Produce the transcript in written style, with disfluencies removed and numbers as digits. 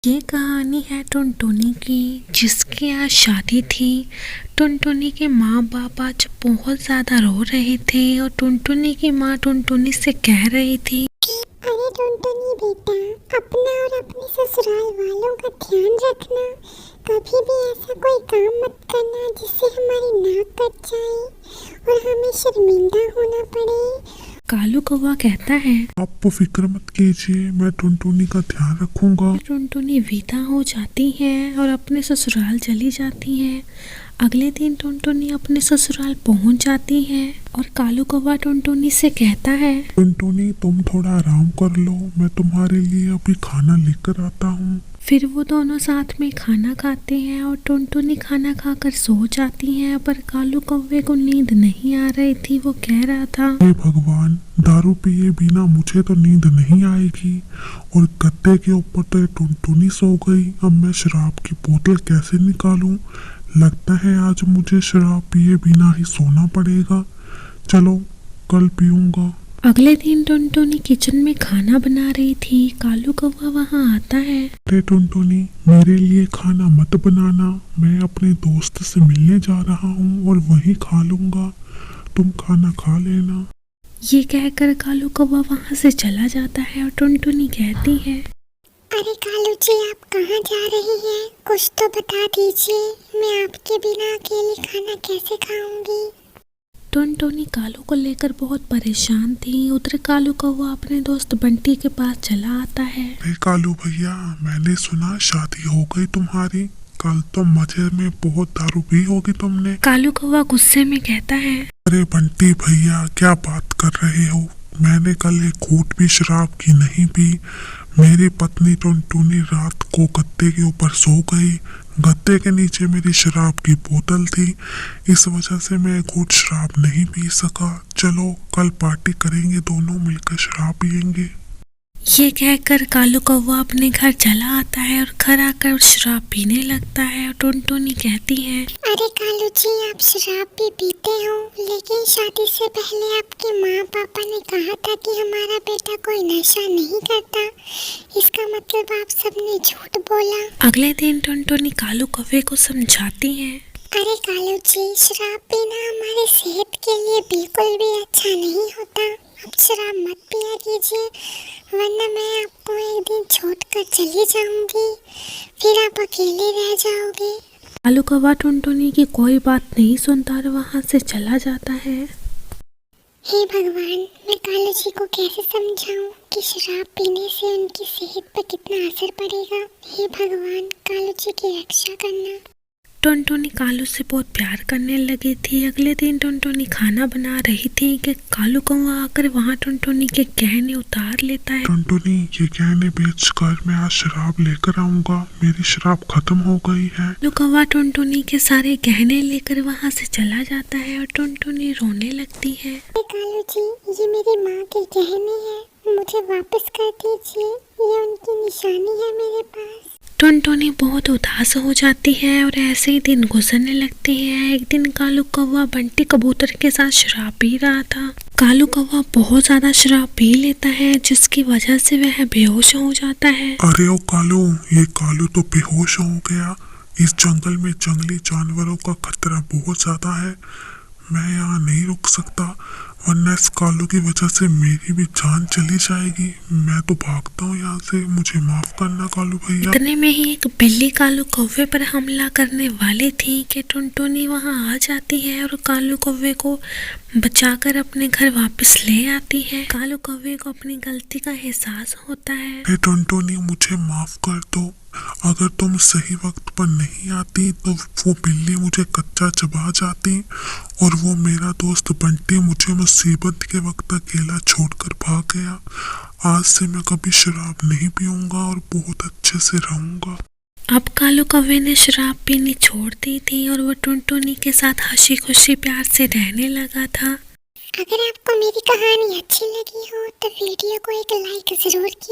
ये कहानी है टुनटुनी की, जिसकी आज शादी थी। टुनटुनी के माँ बाप आज बहुत ज़्यादा रो रहे थे और टुनटुनी की माँ टुनटुनी से कह रही थी, अरे टुनटुनी बेटा, अपना और अपने ससुराल वालों का ध्यान रखना। कभी भी ऐसा कोई काम मत करना जिससे हमारी नाक कट जाए और हमें शर्मिंदा होना पड़े। कालू कौवा कहता है, आप फिक्र मत कीजिए, मैं टुनटुनी का ध्यान रखूंगा। टुनटुनी विदा हो जाती है और अपने ससुराल चली जाती है। अगले दिन टुनटुनी अपने ससुराल पहुंच जाती है और कालू कौवा टुनटुनी से कहता है, टुनटुनी तुम थोड़ा आराम कर लो, मैं तुम्हारे लिए अभी खाना लेकर आता हूँ। फिर वो दोनों साथ में खाना खाते हैं और टुनटुनी खाना खाकर सो जाती है। पर कालू कौवे को नींद नहीं आ रही थी। वो कह रहा था, हे भगवान, दारू पिए बिना मुझे तो नींद नहीं आएगी और गद्दे के ऊपर तो टुनटुनी सो गई। अब मैं शराब की बोतल कैसे निकालूं? लगता है आज मुझे शराब पिए बिना ही सोना पड़ेगा। चलो कल पीऊंगा। अगले दिन टुनटुनी किचन में खाना बना रही थी। कालू कौवा वहाँ आता है। अरे टुनटुनी, मेरे लिए खाना मत बनाना, मैं अपने दोस्त से मिलने जा रहा हूँ और वहीं खा लूंगा। तुम खाना खा लेना। ये कहकर कालू कौवा वहाँ से चला जाता है और टुनटुनी कहती है, अरे कालू जी, आप कहाँ जा रही हैं? कुछ तो बता दीजिए, मैं आपके बिना अकेले खाना कैसे खाऊंगी? टुनटुनी कालू को लेकर बहुत परेशान थी। उधर कालू कौवा अपने दोस्त बंटी के पास चला आता है। अरे कालू भैया, मैंने सुना शादी हो गई तुम्हारी। कल तो मजे में बहुत दारू पी होगी तुमने। कालू कौवा गुस्से में कहता है, अरे बंटी भैया, क्या बात कर रहे हो? मैंने कल एक घूंट भी शराब की नहीं पी। मेरी पत्नी टुनटुनी रात को गद्दे के ऊपर सो गई। गद्दे के नीचे मेरी शराब की बोतल थी, इस वजह से मैं एक घूंट शराब नहीं पी सका। चलो कल पार्टी करेंगे, दोनों मिलकर शराब पियेंगे। ये कहकर कालू कौवा अपने घर चला आता है और घर आकर शराब पीने लगता है। और टुनटुनी कहती है, अरे कालू जी, आप शराब भी पीते हो, लेकिन शादी से पहले आपके माँ पापा ने कहा था कि हमारा बेटा कोई नशा नहीं करता। इसका मतलब आप सबने झूठ बोला। अगले दिन टुनटुनी कालू कौवे को समझाती है, अरे कालू जी, शराब पीना हमारी सेहत के लिए बिल्कुल भी अच्छा नहीं होता। अब शराब मत पिया कीजिए, वरना मैं आपको एक दिन छोड़कर चली जाऊंगी, फिर आप अकेले रह जाओगे। कालू कौवा टुनटुनी की कोई बात नहीं सुनता और वहाँ से चला जाता है। हे भगवान, मैं कालू जी को कैसे समझाऊं कि शराब पीने से उनकी सेहत पर कितना असर पड़ेगा। हे भगवान, कालू जी की रक्षा करना। टुनटुनी कालू से बहुत प्यार करने लगी थी। अगले दिन टुनटुनी खाना बना रही थी कि कालू कौवा आकर वहाँ टुनटुनी के गहने उतार लेता है। टुनटुनी, ये गहने बेचकर मैं आज शराब लेकर आऊंगा। मेरी शराब खत्म हो गई है। कालू कौवा टुनटुनी के सारे गहने लेकर वहाँ से चला जाता है और टुनटुनी रोने लगती है। कालू जी, ये मेरी माँ के गहने हैं, मुझे वापस कर दीजिए, ये उनकी निशानी है मेरे पास। टुनटुनी बहुत उदास हो जाती है और ऐसे ही दिन गुजरने लगते हैं। एक दिन कालू कौवा बंटी कबूतर के साथ शराब पी रहा था। कालू कौवा बहुत ज्यादा शराब पी लेता है, जिसकी वजह से वह बेहोश हो जाता है। अरे ओ कालू, ये कालू तो बेहोश हो गया। इस जंगल में जंगली जानवरों का खतरा बहुत ज्यादा है। मैं यहाँ नहीं रुक सकता, वरना इस कालू की वजह से मेरी भी जान चली जाएगी। मैं तो भागता हूँ यहाँ से, मुझे माफ करना कालू भैया। इतने में ही एक बिल्ली कालू कौवे पर हमला करने वाली थी कि टुनटुनी वहाँ आ जाती है और कालू कौवे को बचाकर अपने घर वापस ले आती है। कालू कौवे को अपनी गलती का एहसास होता है। हे टुनटुनी, मुझे माफ कर दो। अगर तुम सही वक्त पर नहीं आती तो वो बिल्ली मुझे कच्चा चबा जाती और वो मेरा दोस्त बंटी मुझे मुसीबत के वक्त अकेला छोड़कर भाग गया। आज से मैं कभी शराब नहीं पीऊंगा और बहुत अच्छे से रहूंगा। अब कालू कौवे ने शराब पीनी छोड़ दी थी और वो टुनटुनी के साथ हंसी खुशी प्यार से रहने लगा था। अगर आपको मेरी कहानी अच्छी लगी हो तो वीडियो को एक लाइक जरूर कीजिए।